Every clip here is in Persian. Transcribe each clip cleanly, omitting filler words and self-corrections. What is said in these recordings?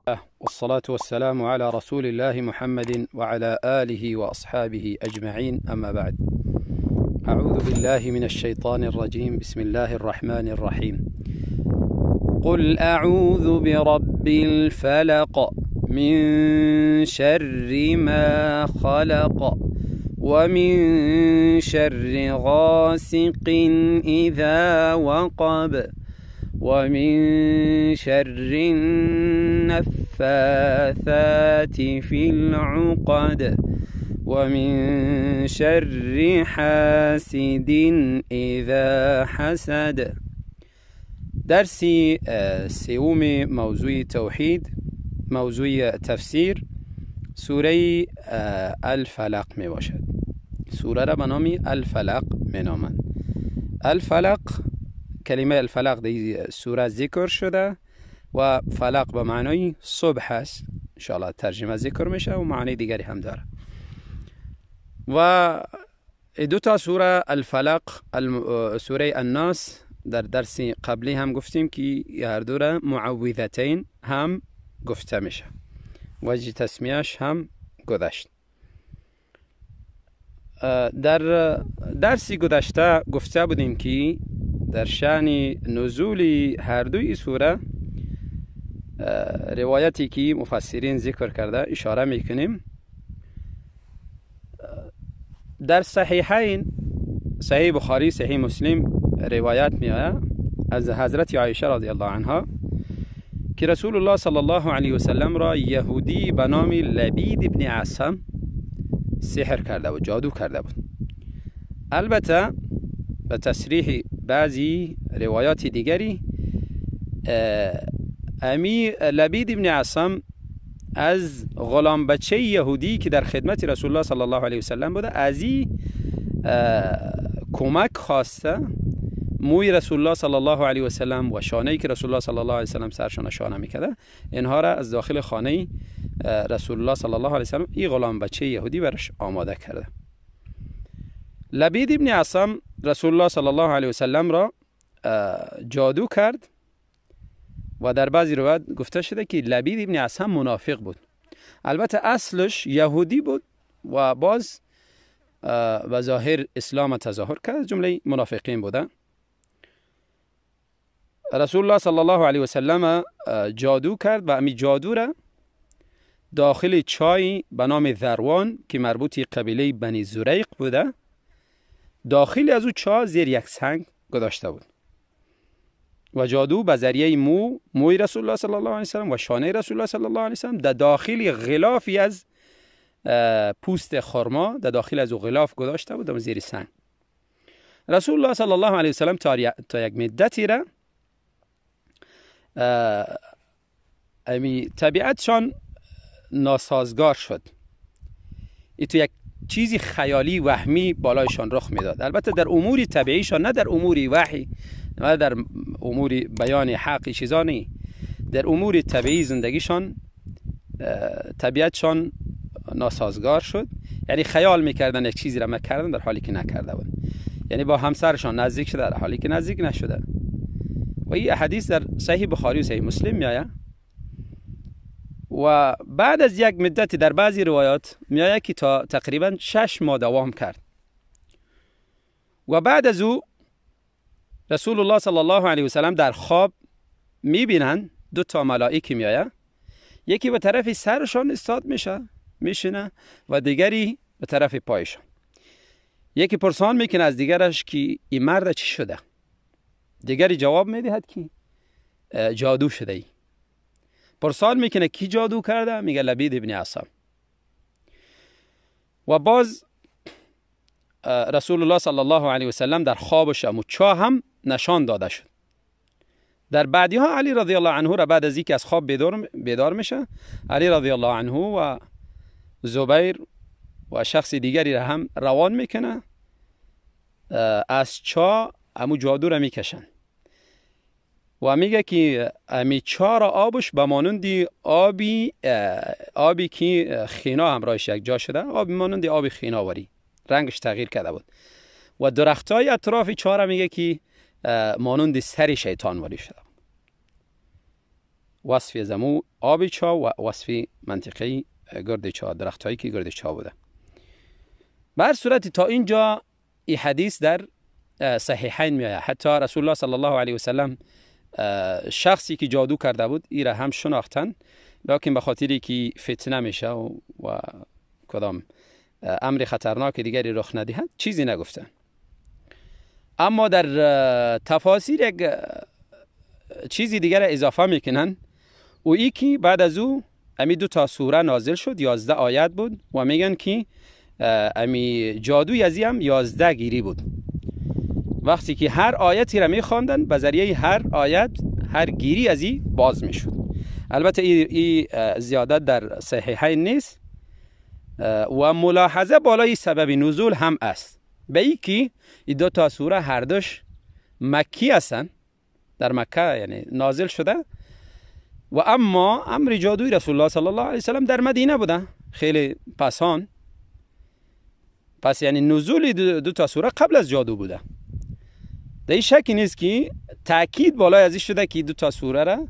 والصلاة والسلام على رسول الله محمد وعلى آله وأصحابه أجمعين، أما بعد. أعوذ بالله من الشيطان الرجيم. بسم الله الرحمن الرحيم. قل أعوذ برب الفلق من شر ما خلق ومن شر غاسق إذا وقب ومن شر النفاثات في العقد ومن شر حاسد إذا حسد. درسی سوم موضوع توحید، موضوع تفسیر سوره الفلق می باشد. سوره را به نام الفلق می نامند. الفلق، کلمه الفلق در سوره ذکر شده و فلق به معنای صبح است. انشاءالله ترجمه ذکر میشه و معنی دیگری هم داره. و دو تا سوره الفلق، سوره الناس، در درس قبلی هم گفتیم که هر دو را معوذتین هم گفته میشه. وجه تسمیهش هم گذشت. در درسی گذشته گفته بودیم که در شأن نزول هر دوی سوره روایتی که مفسرین ذکر کرده اشاره میکنیم. در صحیحین، صحیح بخاری، صحیح مسلم روایت میآید از حضرت عایشه رضی الله عنها که رسول الله صلی الله علیه و سلم را یهودی به نام لبید ابن عصم سحر کرده و جادو کرده بود. البته به تصریح بعضی روایات دیگری، امی لبید ابن عصم از غلام بچه یهودی که در خدمت رسول الله صلی الله علیه و سلم بوده ازی کمک خواسته موی رسول الله صلی الله علیه و سلم و شانه‌ای که رسول الله صلی الله علیه و سلم سرشان شانه میکرده اینها را از داخل خانه رسول الله صلی الله علیه و سلم این غلام بچه یهودی برش آماده کرده. لبید ابن عصم رسول الله صلی الله علیه و سلم را جادو کرد و در بعضی روایات گفته شده که لبید ابن عصم منافق بود. البته اصلش یهودی بود و باز و ظاهر اسلام تظاهر کرد، جمله منافقین بوده. رسول الله صلی الله علیه و سلم جادو کرد و امی جادو را داخل چای به نام ذروان که مربوط قبیله بنی زریق بوده، داخل از او چای زیر یک سنگ گذاشته بود و جادو به ذریعه موی رسول الله صلی الله علیه و سلم و شانه رسول الله صلی الله علیه و سلم در داخل غلافی از پوست خرما در داخل از او غلاف گذاشته بود زیر سنگ. رسول الله صلی الله علیه و سلم تا یک مدتی را طبیعتشان ناسازگار شد. این تو یک چیزی خیالی وهمی بالایشان رخ میداد. البته در امور طبیعیشان، نه در امور وحی، نه در امور بیان حق چیزا نه، در امور طبیعی زندگیشان طبیعتشان ناسازگار شد. یعنی خیال میکردن یک چیزی را میکردن در حالی که نکرده بود. یعنی با همسرشان نزدیک شده در حالی که نزدیک نشده. و این حدیث در صحیح بخاری و صحیح مسلم میآید. و بعد از یک مدت در بعضی روایات میآید که تا تقریبا 6 ماه دوام کرد. و بعد از او رسول الله صلی الله علیه و سلم در خواب میبینن دو تا ملائکه میآید، یکی به طرف سرشان استاد میشینه و دیگری به طرف پایشان. یکی پرسان میکنه از دیگرش که این مرد چی شده؟ دیگری جواب میدهد که جادو شده ای. پرسان میکنه کی جادو کرده؟ میگه لبید ابن عصم. و باز رسول الله صلی الله علیه و سلم در خوابش چا هم نشان داده شد. در بعدی ها علی رضی الله عنه را بعد از اینکه از خواب بیدار میشه، علی رضی الله عنه و زبیر و شخص دیگری را هم روان میکنه از چا امو جادو را میکشن و میگه که امی چا را آبش به مانند آبی که خینا همراهش یک جا شده، آبی مانند آب خیناوری، رنگش تغییر کرده بود. و درختای اطراف چا را میگه که مانند سر شیطان ولی شده. وصف زمو آب چاه و وصف منطقه گرد چاه، درخت هایی که گرد چاه بوده. به هر صورت تا اینجا این حدیث در صحیحین میآید. حتی رسول الله صلی الله علیه و سلم شخصی که جادو کرده بود این را هم شناختن، لکن به خاطری که فتنه میشه و کدام امر خطرناک دیگری رخ ندهد چیزی نگفتن. اما در تفاسیر یک چیزی دیگر اضافه میکنن و ای که بعد از او امی 2 سوره نازل شد، 11 آیت بود و میگن که امی جادوی ازی هم 11 گیری بود. وقتی که هر آیتی را میخواندن به ذریعه هر آیت هر گیری ازی باز میشد. البته این زیادت در صحیحین نیست و ملاحظه بالای سبب نزول هم است، به ای که این 2 سوره هر دوش مکی هستند، در مکه یعنی نازل شده، و اما امر جادوی رسول الله صلی الله علیه وسلم در مدینه بوده خیلی پسان. پس یعنی نزول 2 سوره قبل از جادو بوده. در این شکی نیست که تأکید بالای ازی شده که 2 سوره را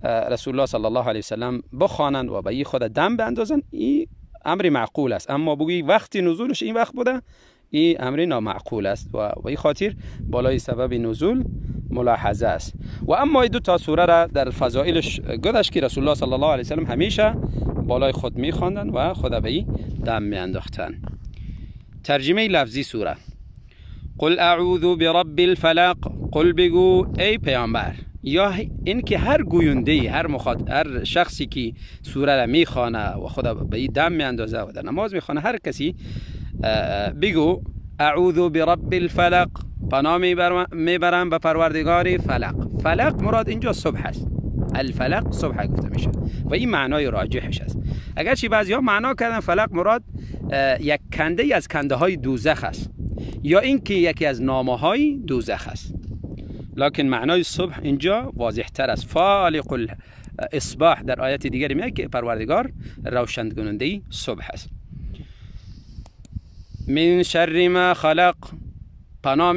رسول الله صلی الله علیه وسلم بخوانند و به این خود دم باندازند. این امر معقول است، اما بگویی وقتی نزولش این وقت بوده، این امر نامعقول است و به این خاطر بالای سبب نزول ملاحظه است. و اما این 2 سوره را در فضائلش گذشت که رسول الله صلی الله علیه وسلم همیشه بالای خود میخواندند و خود به این دم میانداختند. ترجمه لفظی سوره: قل اعوذ برب الفلق، قل بگو ای پیامبر، یا این که هر گوینده، هر شخصی که سوره را میخوانه و خدا به این دم میاندازه و در نماز میخوانه، هر کسی بگو اعوذ برب الفلق، پناه میبرم به پروردگار فلق. فلق مراد اینجا صبح است، الفلق صبح گفته میشه و این معنای راجحش است. اگرچه بعضی ها معنا کردن فلق مراد یک کنده از کنده های دوزخ است، یا اینکه یکی از نامه های دوزخ است، لکن معنای صبح اینجا واضح تر است. فالق الاصباح در آیت دیگری میگه که پروردگار روشن کننده صبح است. من شر ما خلق، پناه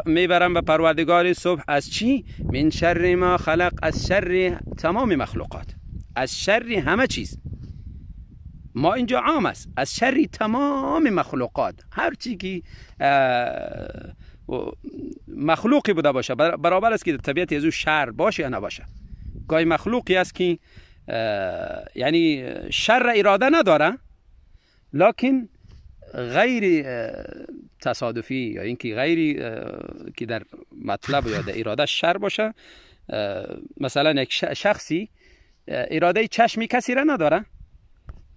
میبرم به پروردگار صبح از چی؟ من شر ما خلق، از شر تمام مخلوقات، از شر همه چیز. ما اینجا عام است، از شر تمام مخلوقات، هر چی که مخلوقی بوده باشه، برابر است که طبیعت از او شر باشه یا نباشه. گاهی مخلوقی است که یعنی شر اراده نداره، لکن غیر تصادفی یا اینکه غیری که در مطلب یا در اراده شر باشه. مثلا یک شخصی اراده چشمی کسی را نداره،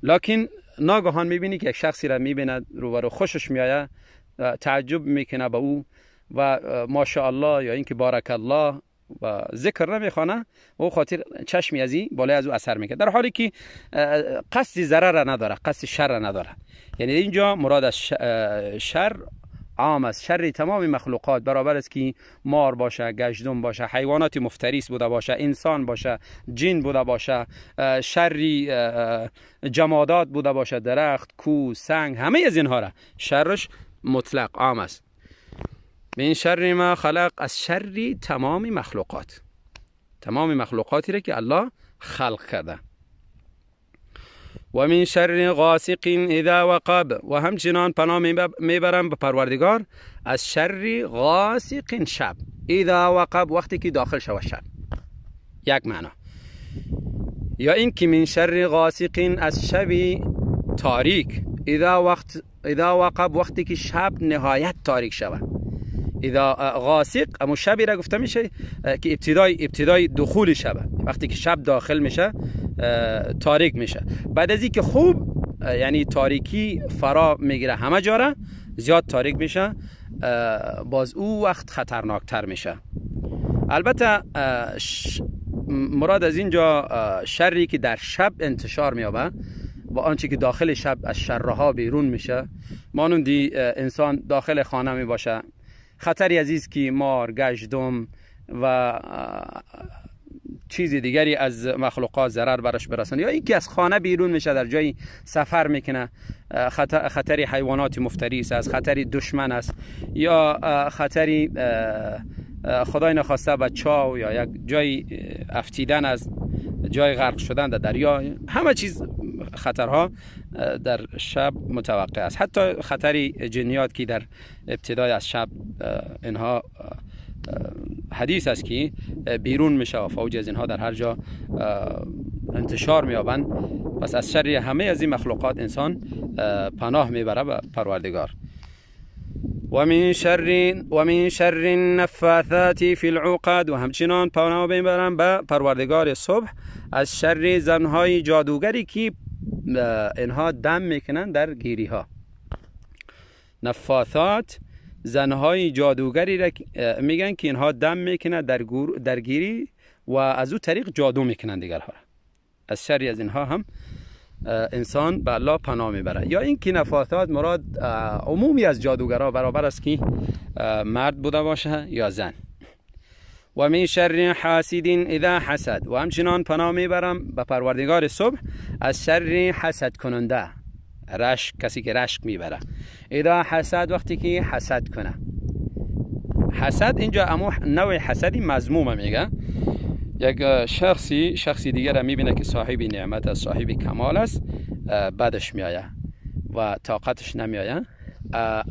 لکن ناگهان میبینی که یک شخصی را میبینه روبرو، خوشش میآید، تعجب میکنه به او و ماشاءالله یا اینکه بارک الله و ذکر نمیخوانه، و خاطر چشمی ازی بالای از او اثر میکنه، در حالی که قصد ضرر نداره، قصد شر نداره. یعنی اینجا مراد از شر عام است، شر تمام مخلوقات، برابر است که مار باشه، گژدم باشه، حیوانات مفترس بوده باشه، انسان باشه، جن بوده باشه، شر جمادات بوده باشه، درخت، کوه، سنگ، همه از اینها را شرش مطلق عام است. من شر ما خلق، از شر تمام مخلوقات، تمام مخلوقاتی را که الله خلق کرده. و من شر غاسق اذا وقب، و همچنان پناه میبرم به پروردگار از شر غاسق شب، اذا وقب وقتی که داخل شود شب، یک معنا. یا این که من شر غاسق از شب تاریک، اذا وقب وقتی که شب نهایت تاریک شود. اذا غاسق امو شبی را گفته میشه که ابتدای دخول شب، وقتی که شب داخل میشه تاریک میشه. بعد از اینکه خوب یعنی تاریکی فرا میگیره همه جا را، زیاد تاریک میشه، باز او وقت خطرناکتر میشه. البته مراد از اینجا شری که در شب انتشار میابه و آنچه که داخل شب از شرها بیرون میشه، مانندی انسان داخل خانه می باشه، خطری عزیز که مار، گژدم و چیزی دیگری از مخلوقات ضرر برش برسند، یا اینکه از خانه بیرون میشه، در جای سفر میکنه، خطری حیوانات مفترس است، خطری دشمن است، یا خطری خدای نخواسته به چاه یا یک جای افتیدن از جای غرق شدن در دریا، همه چیز خطرها در شب متوقع است. حتی خطر جنیات که در ابتدای از شب اینها حدیث است که بیرون میشه و فوج از اینها در هر جا انتشار میابند. پس از شر همه از این مخلوقات انسان پناه میبره به پروردگار. و من شر النفاثات فی العقد، و همچنان پناه میبرم به پروردگار صبح از شر زنهای جادوگری که اینها دم میکنن در گیری ها. نفاثات زنهای جادوگری را میگن که اینها دم میکنن در گیری و از او طریق جادو میکنن دیگرها. از شر از اینها هم انسان به الله پناه میبره. یا این که نفاثات مراد عمومی از جادوگرها برابر است که مرد بوده باشه یا زن. و من شر حاسد اذا حسد، و همچنان پناه میبرم به پروردگار صبح از شر حسد کننده، کسی که رشک میبره. اذا حسد، وقتی که حسد کنه. حسد اینجا نوع حسدی مذمومه میگه. یک شخصی دیگر را میبینه که صاحب نعمت است، صاحب کمال است، بدش میآید و طاقتش نمیآید،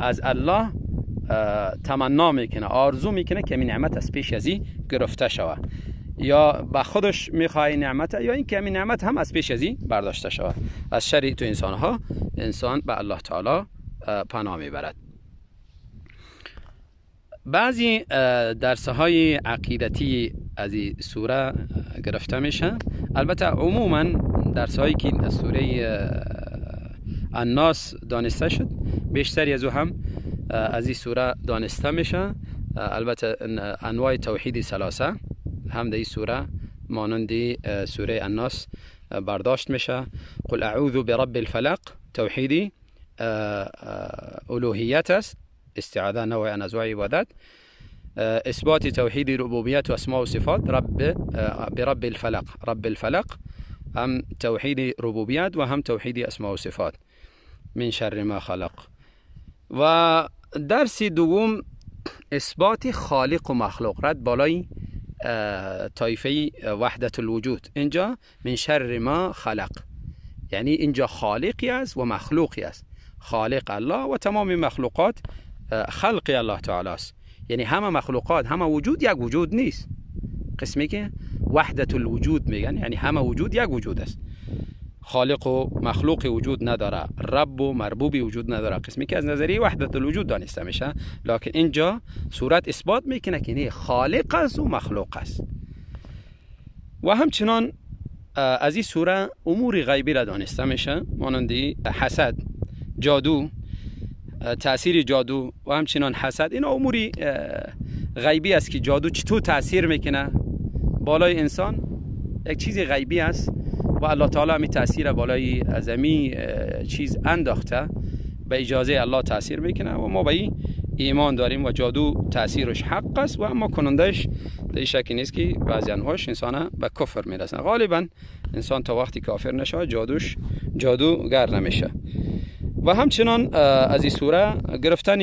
از الله تمنا میکنه، آرزو میکنه که این نعمت از پیش ازی گرفته شود، یا به خودش میخواه نعمت، یا این که این نعمت هم از پیش ازی برداشته شود. از شر تو انسان به الله تعالی پناه میبرد. بعضی درسهای عقیدتی از این سوره گرفته میشه. البته عموما درسهایی که از سوره الناس دانسته شد بیشتری از او هم از این سوره دانسته میشه. البته انواع توحید ثلاثه هم در این سوره مانند سوره الناس برداشت میشه. قل اعوذ برب الفلق توحیدی الوهیت است، استعاذه نوع از عبادت. اثبات توحید ربوبیت و اسماء و صفات برب الفلق، رب الفلق هم توحید ربوبیت و هم توحید اسماء و صفات. من شر ما خلق. و درس دوم اثبات خالق و مخلوق، رد بالای طایفه وحدت الوجود. اینجا من شر ما خلق، یعنی اینجا خالقی است و مخلوقی است. خالق الله و تمام مخلوقات خلق الله تعالی است. یعنی همه مخلوقات، همه وجود یک وجود نیست. قسمی که وحدت الوجود میگن، یعنی همه وجود یک وجود است. خالق و مخلوق وجود نداره، رب و مربوبی وجود نداره، قسمی که از نظریه وحدت الوجود دانسته میشه. لکن اینجا صورت اثبات میکنه که نه، خالق است و مخلوق است. و همچنان از این سوره امور غیبی را دانسته میشه، مانند حسد، جادو، تأثیر جادو و همچنان حسد. این اموری غیبی است که جادو چطور تأثیر میکنه بالای انسان، یک چیز غیبی است و الله تعالی می تأثیر بالای ازمی چیز انداخته، به اجازه الله تأثیر میکنه و ما به این ایمان داریم و جادو تأثیرش حق است و اما کنندش در شکی نیست که بعضی انواعش انسان به کفر میرسن. غالبا انسان تا وقتی کافر نشه جادوگر نمیشه. و همچنان از این سوره گرفتن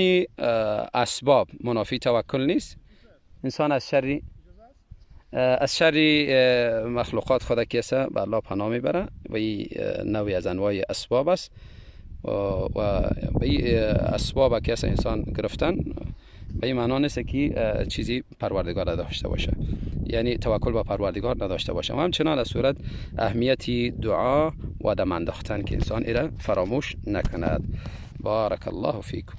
اسباب منافی توکل نیست. انسان از شر مخلوقات خدا کیسه به الله پناه میبره و این نوعی از انواع اسباب است و به این اسباب کیسه انسان گرفتن به این معنا نیست که چیزی پروردگار نداشته باشه، یعنی توکل به پروردگار نداشته باشه. و همچنان از صورت اهمیتی دعا و دم انداختن که انسان ایره فراموش نکند. بارک الله فیکم.